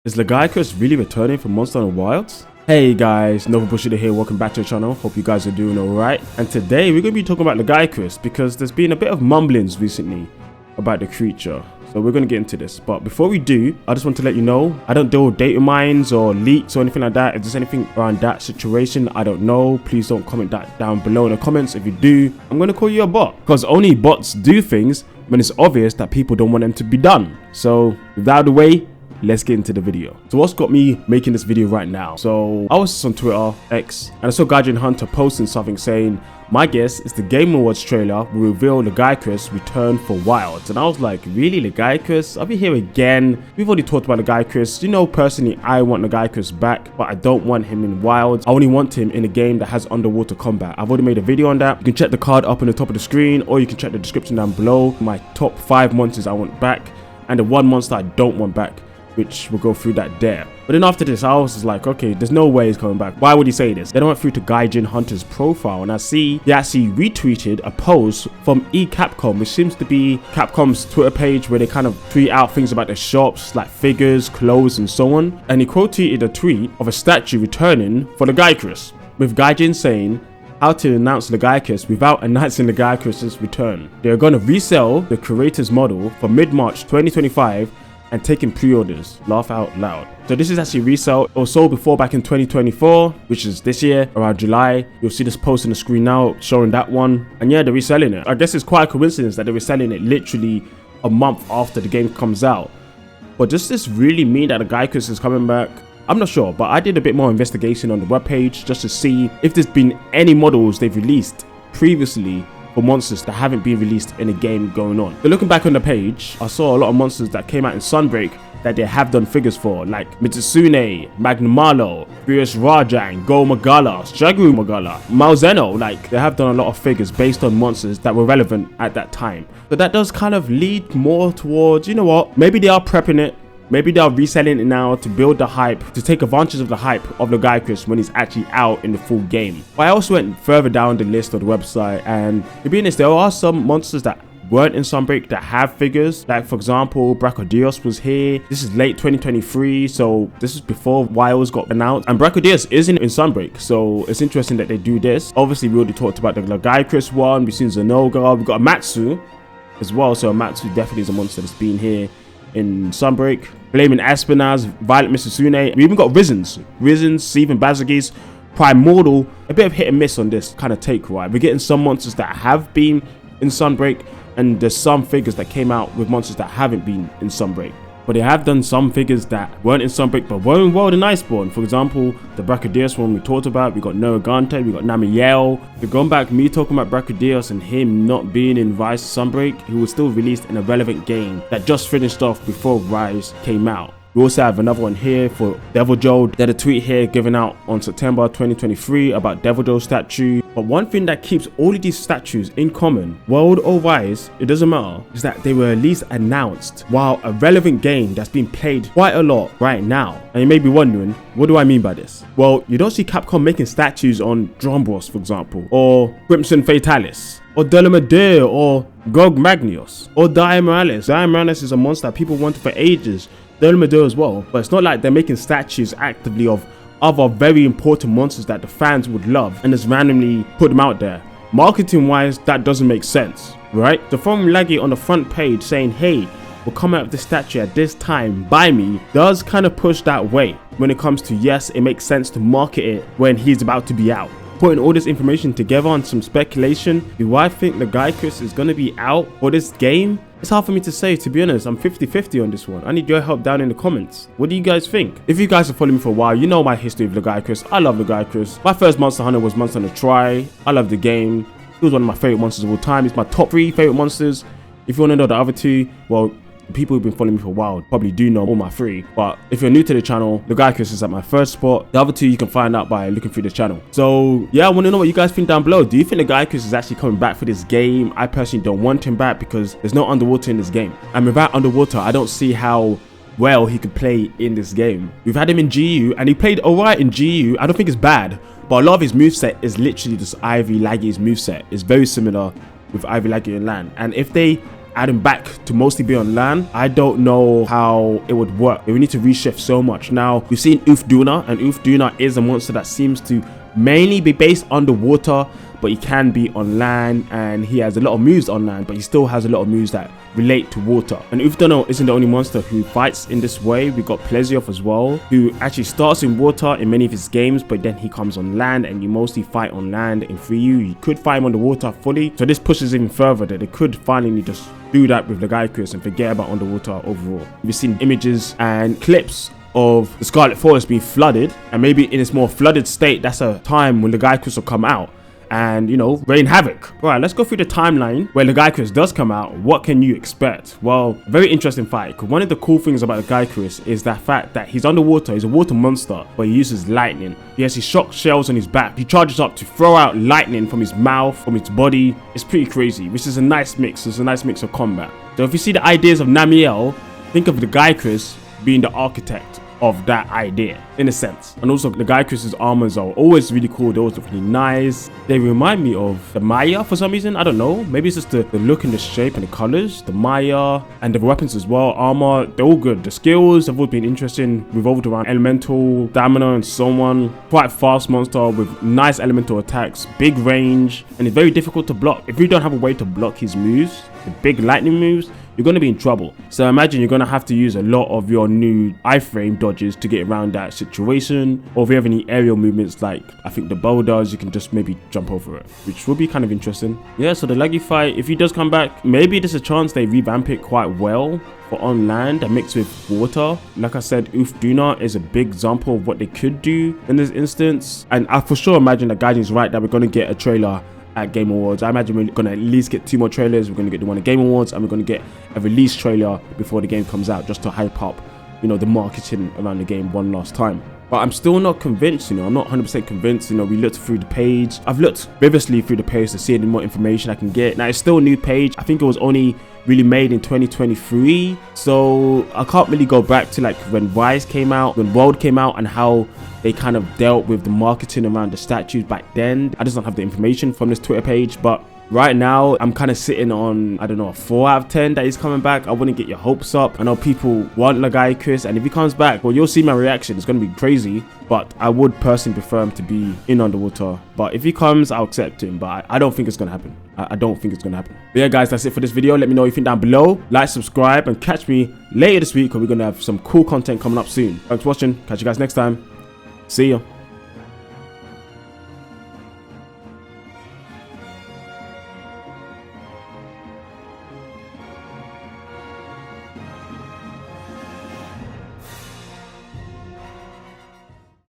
Is Lagiacrus really returning from Monster Hunter Wilds? Hey guys, Nova Bushido here, welcome back to the channel. Hope you guys are doing alright. And today we're going to be talking about Lagiacrus because there's been a bit of mumblings recently about the creature. So we're going to get into this. But before we do, I just want to let you know, I don't deal with data mines or leaks or anything like that. If there's anything around that situation, I don't know. Please don't comment that down below in the comments. If you do, I'm going to call you a bot. Because only bots do things when it's obvious that people don't want them to be done. So with that out of the way, let's get into the video. So what's got me making this video right now? So I was just on Twitter, X, and I saw Gaijin Hunter posting something saying, my guess is the Game Awards trailer will reveal Lagiacrus return for Wilds. And I was like, really, Lagiacrus? I'll be here again. We've already talked about Lagiacrus. You know, personally, I want Lagiacrus back, but I don't want him in Wilds. I only want him in a game that has underwater combat. I've already made a video on that. You can check the card up on the top of the screen, or you can check the description down below. My top 5 monsters I want back, and the 1 monster I don't want back, which we'll go through that there. But then after this, I was just like, okay, there's no way he's coming back. Why would he say this? Then I went through to Gaijin Hunter's profile and I see he actually retweeted a post from eCapcom, which seems to be Capcom's Twitter page where they kind of tweet out things about their shops, like figures, clothes, and so on. And he quoted a tweet of a statue returning for Lagiacrus, with Gaijin saying, how to announce Lagiacrus without announcing Lagiacrus' return. They're going to resell the creator's model for mid-March 2025 and taking pre-orders. Laugh out loud. So this is actually resale. It was sold before back in 2024, which is this year around July. You'll see this post on the screen now showing that one, and yeah, they're reselling it. I guess it's quite a coincidence that they're reselling it literally a month after the game comes out. But does this really mean that Lagiacrus is coming back? I'm not sure, but I did a bit more investigation on the webpage just to see if there's been any models they've released previously for monsters that haven't been released in a game going on. So looking back on the page, I saw a lot of monsters that came out in Sunbreak that they have done figures for, like Mitsune, Magnamalo, Furious Rajang, Go Magala, Shagru Magala, Malzeno. Like, they have done a lot of figures based on monsters that were relevant at that time. So that does kind of lead more towards, you know what, maybe they are prepping it. Maybe they're reselling it now to build the hype, to take advantage of the hype of Lagiacrus when he's actually out in the full game. But I also went further down the list of the website, and to be honest, there are some monsters that weren't in Sunbreak that have figures. Like, for example, Brachydios was here. This is late 2023, so this is before Wilds got announced. And Brachydios isn't in Sunbreak, so it's interesting that they do this. Obviously, we already talked about the Lagiacrus one. We've seen Zenoga. We've got Amatsu as well, so Amatsu definitely is a monster that's been here in Sunbreak. Blaming Aspenaz, Violet Mitsune. We even got Rizens, Steven Bazagis, Primordial. A bit of hit and miss on this kind of take, right? We're getting some monsters that have been in Sunbreak, and there's some figures that came out with monsters that haven't been in Sunbreak. But they have done some figures that weren't in Sunbreak but were in World and Iceborne. For example, the Brachydios one we talked about. We got Noagante, we got Namiel. We've gone back, me talking about Brachydios and him not being in Rise Sunbreak. He was still released in a relevant game that just finished off before Rise came out. We also have another one here for Deviljho. There's a tweet here given out on September 2023 about Deviljho's statue. But one thing that keeps all of these statues in common, World or Rise, it doesn't matter, is that they were at least announced while a relevant game that's being played quite a lot right now. And you may be wondering, what do I mean by this? Well, you don't see Capcom making statues on Drombros, for example, or Crimson Fatalis, or Delamadir, or Gog Magnios, or Diamorales. Diamorales is a monster that people wanted for ages. Delamadir as well, but it's not like they're making statues actively of other very important monsters that the fans would love and just randomly put them out there. Marketing wise, that doesn't make sense, right? So from Laggy on the front page saying, hey, we'll come out with this statue at this time, buy me, does kind of push that way when it comes to, yes, it makes sense to market it when he's about to be out. Putting all this information together on some speculation, do I think Lagiacrus is going to be out for this game? It's hard for me to say, to be honest. I'm 50-50 on this one. I need your help down in the comments. What do you guys think? If you guys have followed me for a while, you know my history with Lagiacrus. I love Lagiacrus. My first Monster Hunter was Monster Hunter Tri. I love the game. He was one of my favorite monsters of all time. It's my top 3 favorite monsters. If you want to know the other 2, well, people who've been following me for a while probably do know all my 3. But if you're new to the channel, Lagiacrus is at my first spot. The other 2 you can find out by looking through the channel. So yeah, I want to know what you guys think down below. Do you think Lagiacrus is actually coming back for this game? I personally don't want him back because there's no underwater in this game. And without underwater, I don't see how well he could play in this game. We've had him in GU and he played alright in GU. I don't think it's bad, but a lot of his moveset is literally just Ivy Laggy's moveset. It's very similar with Ivy Laggy and Lan. And if they add him back to mostly be on land, I don't know how it would work. We need to reshift so much. Now, we've seen Ulfduna, and Ulfduna is a monster that seems to mainly be based underwater, but he can be on land, and he has a lot of moves on land, but he still has a lot of moves that relate to water. And Ulfduna isn't the only monster who fights in this way. We got Plesioth as well, who actually starts in water in many of his games, but then he comes on land, and you mostly fight on land in 3U. You could fight him underwater fully, so this pushes even further that they could finally just do that with Lagiacrus and forget about underwater overall. We've seen images and clips of the Scarlet Forest being flooded, and maybe in its more flooded state, that's a time when Lagiacrus will come out and, you know, rain havoc. All right, let's go through the timeline where Lagiacrus does come out. What can you expect? Well, very interesting fight. One of the cool things about Lagiacrus is that fact that he's underwater, he's a water monster, but he uses lightning. He has his shock shells on his back. He charges up to throw out lightning from his mouth, from his body. It's pretty crazy, which is a nice mix. It's a nice mix of combat. So if you see the ideas of Namielle, think of Lagiacrus being the architect of that idea in a sense. And also Lagiacrus's armors are always really cool. They always look really nice. They remind me of the Maya for some reason. I don't know, maybe it's just the look and the shape and the colors. The Maya and the weapons as well, armor, they're all good. The skills have all been interesting, revolved around elemental, stamina and so on. Quite fast monster with nice elemental attacks, big range, and it's very difficult to block. If you don't have a way to block his moves, the big lightning moves, you're going to be in trouble. So imagine you're going to have to use a lot of your new iframe dodges to get around that situation. Or if you have any aerial movements like I think the bow does, you can just maybe jump over it, which will be kind of interesting. Yeah, so the Lagi fight, if he does come back, maybe there's a chance they revamp it quite well for on land and mix with water. Like I said, Ulfduna is a big example of what they could do in this instance. And I for sure imagine that Gaijin's right that we're going to get a trailer at Game Awards. I imagine we're going to at least get 2 more trailers. We're going to get the one at Game Awards, and we're going to get a release trailer before the game comes out, just to hype up, you know, the marketing around the game one last time. But I'm still not convinced, you know, I'm not 100% convinced. You know, we looked through the page. I've looked vigorously through the page to see any more information I can get. Now, it's still a new page. I think it was only really made in 2023. So I can't really go back to like when Rise came out, when World came out, and how they kind of dealt with the marketing around the statues back then. I just don't have the information from this Twitter page, but right now I'm kind of sitting on, I don't know, a 4 out of 10 that he's coming back. I wouldn't get your hopes up. I know people want Lagiacrus, and if he comes back, well, you'll see my reaction. It's going to be crazy, but I would personally prefer him to be in underwater. But if he comes, I'll accept him, but I don't think it's going to happen. I don't think it's going to happen. But yeah, guys, that's it for this video. Let me know what you think down below. Like, subscribe, and catch me later this week, because we're going to have some cool content coming up soon. Thanks for watching. Catch you guys next time. See ya.